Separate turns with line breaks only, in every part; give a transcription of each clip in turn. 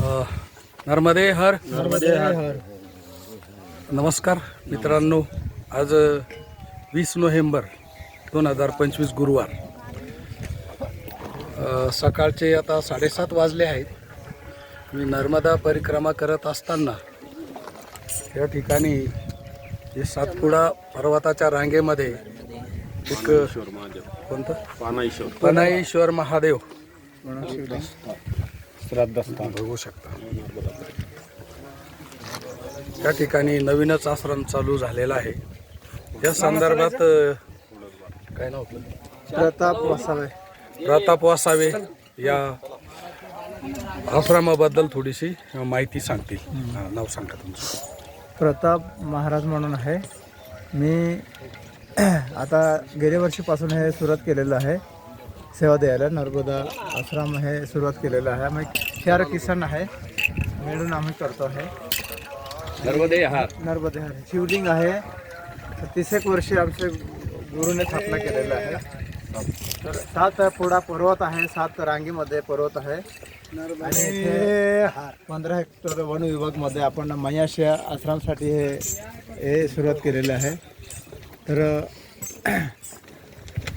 नर्मदे हर.
हर.
नमस्कार मित्रांनो, आज 20 नोव्हेंबर 2025 गुरुवार. सकाळचे आता 7:30 वाजले आहेत. मी नर्मदा परिक्रमा करत असताना या ठिकाणी हे सातपुडा पर्वताच्या रांगेमध्ये एक कोणतं पनाईश्वर महादेव श्रद्धास्थान बघू शकता. त्या ठिकाणी नवीनच आश्रम चालू झालेला आहे. या संदर्भात काय नाव प्रताप वसावे या आश्रमाबद्दल थोडीशी माहिती सांगतील. नाव सांगा तुमचं.
प्रताप महाराज म्हणून आहे. मी आता गेल्या वर्षीपासून हे सुरुवात केलेलं आहे सेवा द्यायला. नर्मदा आश्रम हे सुरुवात केलेलं आहे. आम्ही 4 किसन आहे मिळून आम्ही करतो आहे. नर्मदे हार शिवलिंग आहे. 30 वर्ष आमचे गुरुने स्थापना केलेलं आहे. तर 7 पुढा पर्वत आहे, 7 रांगीमध्ये पर्वत आहे आणि इथे 15 हेक्टर वन विभागमध्ये आपण मयाशी आश्रमसाठी हे सुरुवात केलेलं आहे. तर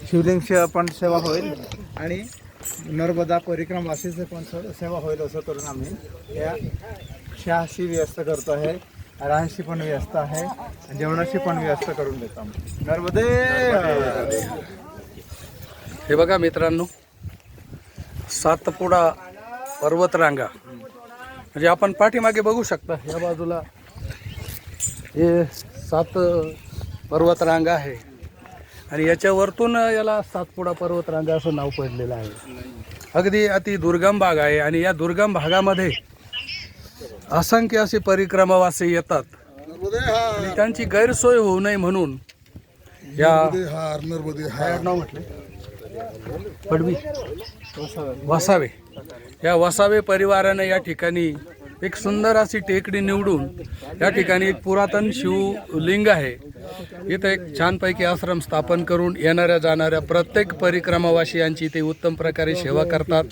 शिवलिंगची पण सेवा होईल आणि नर्मदा परिक्रमावासीची पण सेवा होईल असं करून आम्ही या चहाची व्यवस्था करतो आहे, राहायची पण व्यवस्था आहे, जेवणाची पण व्यवस्था करून देतो आम्ही. नर्मदे.
हे बघा मित्रांनो, सातपुडा पर्वतरांगा म्हणजे आपण पाठीमागे बघू शकता. या बाजूला हे 7 पर्वतरांगा आहे आणि याच्यावरतून याला सातपुडा पर्वतरांगा असं नाव पडलेलं आहे. अगदी अति दुर्गम भाग आहे आणि या दुर्गम भागामध्ये असंख्य असे परिक्रमावासी येतात आणि त्यांची गैरसोय होऊ नये म्हणून या नाव म्हटले पडवी वसावे या वसावे परिवाराने या ठिकाणी एक सुंदर अशी टेकडी निवडून या ठिकाणी एक पुरातन शिवलिंग आहे. इथं एक छानपैकी आश्रम स्थापन करून येणाऱ्या जाणाऱ्या प्रत्येक परिक्रमावासियांची ते उत्तम प्रकारे सेवा करतात.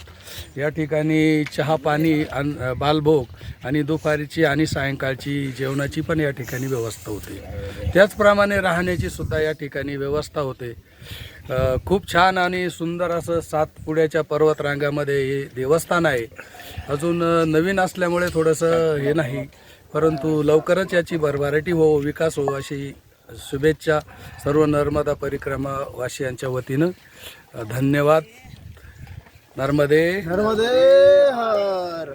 या ठिकाणी चहा पाणी बालभोग आणि दुपारीची आणि सायंकाळची जेवणाची पण या ठिकाणी व्यवस्था होते. त्याचप्रमाणे राहण्याची सुद्धा या ठिकाणी व्यवस्था होते. खूप छान आणि सुंदर असं सातपुड्याच्या पर्वतरांगामध्ये हे देवस्थान आहे. अजून नवीन असल्यामुळे थोडंसं हे नाही, परंतु लवकरच याची भरभराटी हो, विकास हो अशी शुभेच्छा सर्व नर्मदा परिक्रमा वासियांच्या वतीनं. धन्यवाद. नर्मदे
नर्मदे हर.